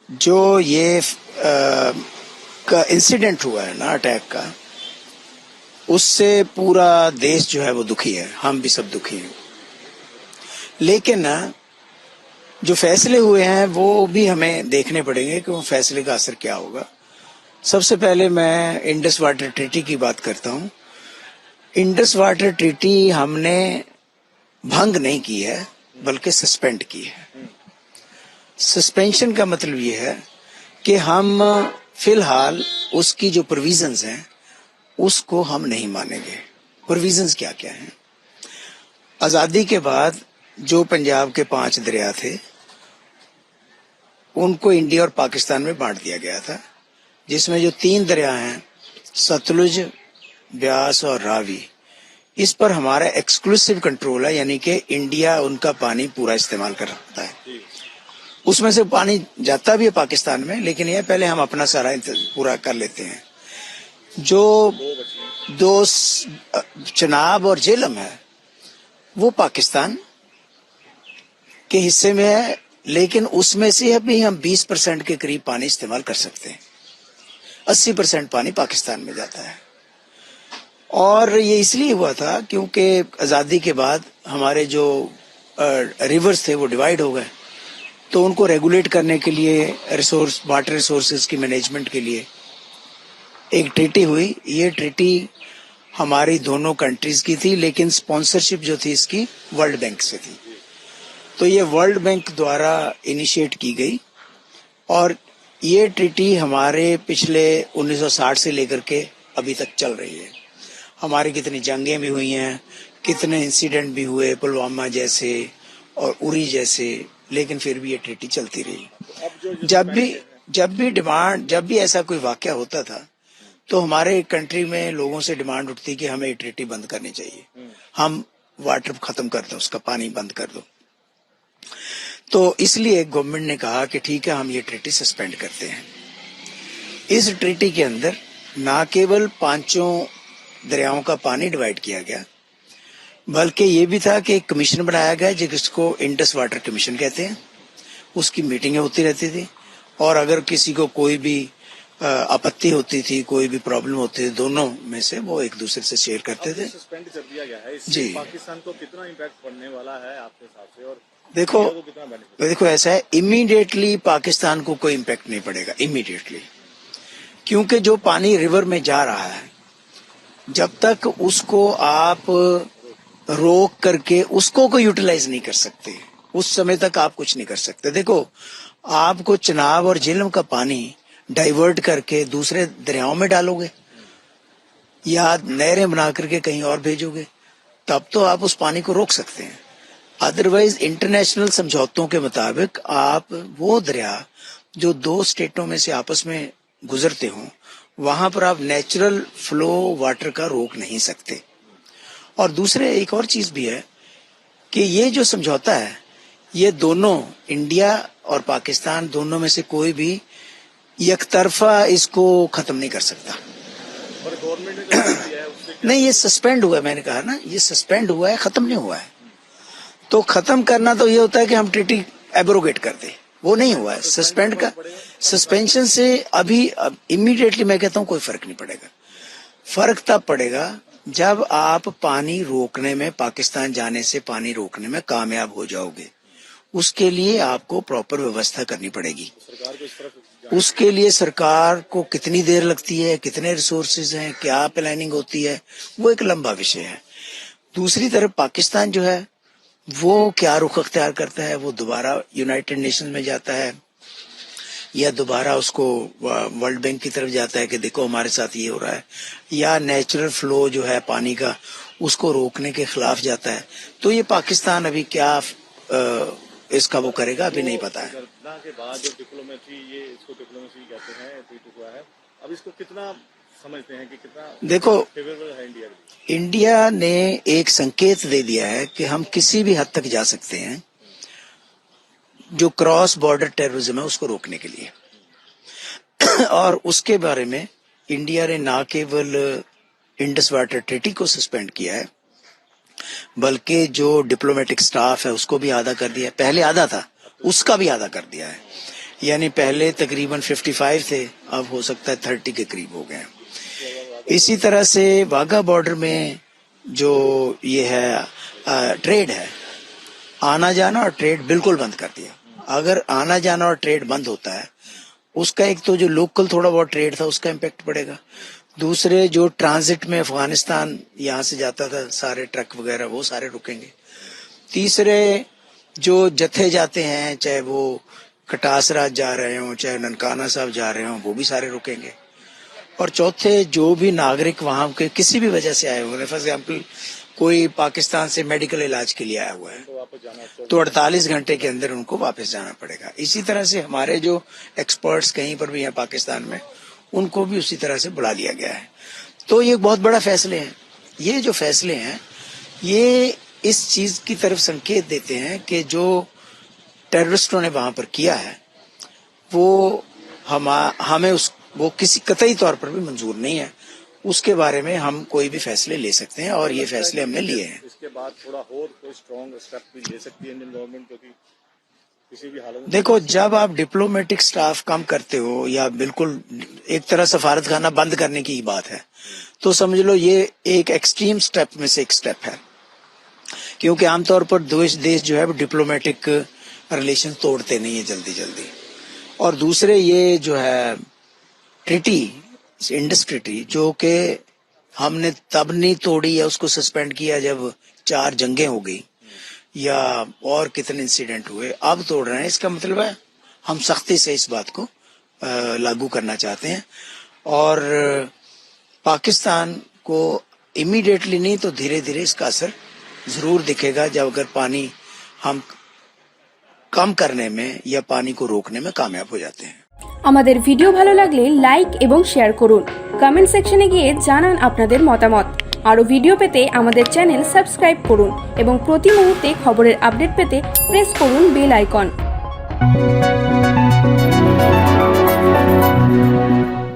जो ये का इंसिडेंट हुआ है ना, अटैक का, उससे पूरा देश जो है वो दुखी है, हम भी सब दुखी हैं। लेकिन ना, जो फैसले हुए हैं वो भी हमें देखने पड़ेंगे कि वो फैसले का असर क्या होगा। सबसे पहले मैं इंडस वाटर ट्रीटी की बात करता हूँ। इंडस वाटर ट्रीटी हमने भंग नहीं की है, बल्कि सस्पेंड की है। सस्पेंशन का मतलब ये है कि हम फिलहाल उसकी जो प्रोविजंस हैं उसको हम नहीं मानेंगे। प्रोविजंस क्या क्या हैं? आजादी के बाद जो पंजाब के 5 दरिया थे उनको इंडिया और पाकिस्तान में बांट दिया गया था, जिसमें जो 3 दरिया हैं, सतलुज, ब्यास और रावी, इस पर हमारा एक्सक्लूसिव कंट्रोल है, यानी कि इंडिया उनका पानी पूरा इस्तेमाल कर सकता है। उसमें से पानी जाता भी है पाकिस्तान में, लेकिन यह पहले हम अपना सारा पूरा कर लेते हैं। जो 2 चनाब और झेलम है वो पाकिस्तान के हिस्से में है, लेकिन उसमें से अभी हम 20% के करीब पानी इस्तेमाल कर सकते हैं। 80% पानी पाकिस्तान में जाता है। और ये इसलिए हुआ था क्योंकि आज़ादी के बाद हमारे जो रिवर्स थे वो डिवाइड हो गए, तो उनको रेगुलेट करने के लिए, रिसोर्स वाटर रिसोर्सेज की मैनेजमेंट के लिए एक ट्रीटी हुई। ये ट्रीटी हमारी दोनों कंट्रीज की थी, लेकिन स्पॉन्सरशिप जो थी इसकी वर्ल्ड बैंक से थी। तो ये वर्ल्ड बैंक द्वारा इनिशिएट की गई और ये ट्रीटी हमारे पिछले 1960 से लेकर के अभी तक चल रही है। हमारी कितनी जंगें भी हुई हैं, कितने इंसिडेंट भी हुए, पुलवामा जैसे और उरी जैसे, लेकिन फिर भी ये ट्रीटी चलती रही। जब भी ऐसा कोई वाकया होता था तो हमारे कंट्री में लोगों से डिमांड उठती कि हमें ये ट्रीटी बंद करनी चाहिए, हम वाटर खत्म कर दो, उसका पानी बंद कर दो। तो इसलिए गवर्नमेंट ने कहा कि ठीक है, हम ये ट्रीटी सस्पेंड करते हैं। इस ट्रीटी के अंदर ना केवल 5 दरियाओं का पानी डिवाइड किया गया, बल्कि ये भी था कि एक कमीशन बनाया गया जिसको इंडस वाटर कमीशन कहते हैं। उसकी मीटिंगें होती रहती थी और अगर किसी को कोई भी आपत्ति होती थी, कोई भी प्रॉब्लम होती थी, दोनों में से वो एक दूसरे से शेयर करते थे। सस्पेंड कर दिया गया है, इससे जी, पाकिस्तान को कितना इम्पैक्ट पड़ने वाला है आपके हिसाब से, और देखो ऐसा है, इमीडिएटली पाकिस्तान को कोई इम्पैक्ट नहीं पड़ेगा इमीडिएटली, क्योंकि जो पानी रिवर में जा रहा है, जब तक उसको आप रोक करके उसको कोई यूटिलाइज नहीं कर सकते, उस समय तक आप कुछ नहीं कर सकते। देखो, आपको चिनाब और झेलम का पानी डाइवर्ट करके दूसरे दरियाओं में डालोगे या नहरें बना करके कहीं और भेजोगे, तब तो आप उस पानी को रोक सकते हैं। अदरवाइज इंटरनेशनल समझौतों के मुताबिक आप वो दरिया जो 2 स्टेटों में से आपस में गुजरते हों, वहां पर आप नेचुरल फ्लो वाटर का रोक नहीं सकते। और दूसरे एक और चीज भी है कि ये जो समझौता है, ये दोनों, इंडिया और पाकिस्तान दोनों में से कोई भी एकतरफा इसको खत्म नहीं कर सकता। और गवर्नमेंट ने जो किया है उससे नहीं, ये सस्पेंड हुआ है, मैंने कहा ना, ये सस्पेंड हुआ है, खत्म नहीं हुआ है। तो खत्म करना तो ये होता है कि हम ट्रीटी एब्रोगेट कर दे, वो नहीं हुआ है। सस्पेंड का, सस्पेंशन से अभी इमीडिएटली मैं कहता हूँ कोई फर्क नहीं पड़ेगा। फर्क तब पड़ेगा जब आप पानी रोकने में, पाकिस्तान जाने से पानी रोकने में कामयाब हो जाओगे। उसके लिए आपको प्रॉपर व्यवस्था करनी पड़ेगी। उसके लिए सरकार को कितनी देर लगती है, कितने रिसोर्सेज हैं, क्या प्लानिंग होती है, वो एक लंबा विषय है। दूसरी तरफ पाकिस्तान जो है वो क्या रुख अख्तियार करता है, वो दोबारा यूनाइटेड नेशंस में जाता है या दोबारा उसको वर्ल्ड बैंक की तरफ जाता है कि देखो हमारे साथ ये हो रहा है, या नेचुरल फ्लो जो है पानी का उसको रोकने के खिलाफ जाता है। तो ये पाकिस्तान अभी क्या इसका वो करेगा, अभी नहीं पता है। के बाद जो डिप्लोमेसी, ये इसको डिप्लोमेसी कहते हैं, हुआ है, अब इसको कितना समझते हैं कि कितना देखो, फेवरेबल है इंडिया? इंडिया ने एक संकेत दे दिया है कि हम किसी भी हद तक जा सकते हैं जो क्रॉस बॉर्डर टेररिज्म है उसको रोकने के लिए। और उसके बारे में इंडिया ने ना केवल इंडस वाटर ट्रीटी को सस्पेंड किया है, बल्कि जो डिप्लोमेटिक स्टाफ है उसको भी आधा कर दिया है। पहले आधा था, उसका भी आधा कर दिया है। यानी पहले तकरीबन 55 थे, अब हो सकता है 30 के करीब हो गए हैं। इसी तरह से वाघा बॉर्डर में जो ये है ट्रेड है, आना जाना और ट्रेड बिल्कुल बंद कर दिया। अगर आना जाना और ट्रेड बंद होता है, उसका एक तो जो लोकल थोड़ा बहुत ट्रेड था उसका इम्पेक्ट पड़ेगा, दूसरे जो ट्रांजिट में अफगानिस्तान यहाँ से जाता था सारे ट्रक वगैरह वो सारे रुकेंगे, तीसरे जो जत्थे जाते हैं चाहे वो कटासराज जा रहे हों चाहे ननकाना साहब जा रहे हों वो भी सारे रुकेंगे, और चौथे जो भी नागरिक वहां के किसी भी वजह से आए हुए हैं, फॉर एग्जाम्पल कोई पाकिस्तान से मेडिकल इलाज के लिए आया हुआ है तो 48 घंटे के अंदर उनको वापस जाना पड़ेगा। इसी तरह से हमारे जो एक्सपर्ट्स कहीं पर भी हैं पाकिस्तान में उनको भी उसी तरह से बुला लिया गया है। तो ये बहुत बड़ा फैसले हैं। ये जो फैसले हैं ये इस चीज की तरफ संकेत देते हैं कि जो टेररिस्टों ने वहां पर किया है वो हमें वो किसी कतई तौर पर भी मंजूर नहीं है। उसके बारे में हम कोई भी फैसले ले सकते हैं और ये फैसले हमने लिए हैं। इसके बाद थोड़ा और कोई स्ट्रॉन्ग स्टेप भी ले सकती है इंडियन गवर्नमेंट, क्योंकि किसी भी हालत में देखो, जब आप डिप्लोमेटिक स्टाफ कम करते हो या बिल्कुल एक तरह सफारत खाना बंद करने की बात है तो समझ लो ये एक एक्सट्रीम स्टेप में से एक स्टेप है, क्योंकि आमतौर पर देश जो है डिप्लोमेटिक रिलेशन तोड़ते नहीं है जल्दी जल्दी। और दूसरे ये जो है ट्रीटी, इंडस ट्रीटी, जो कि हमने तब नहीं तोड़ी या उसको सस्पेंड किया जब 4 जंगें हो गई या और कितने इंसिडेंट हुए, अब तोड़ रहे हैं। इसका मतलब है हम सख्ती से इस बात को लागू करना चाहते हैं और पाकिस्तान को इमीडिएटली नहीं तो धीरे धीरे इसका असर जरूर दिखेगा जब अगर पानी हम कम करने में या पानी को रोकने में कामयाब हो जाते हैं। আমাদের ভিডিও ভালো লাগলে লাইক এবং শেয়ার করুন, কমেন্ট সেকশনে গিয়ে জানান আপনাদের মতামত। আরো ভিডিও পেতে আমাদের চ্যানেল সাবস্ক্রাইব করুন এবং প্রতি মুহূর্তে খবরের আপডেট পেতে প্রেস করুন বেল আইকন।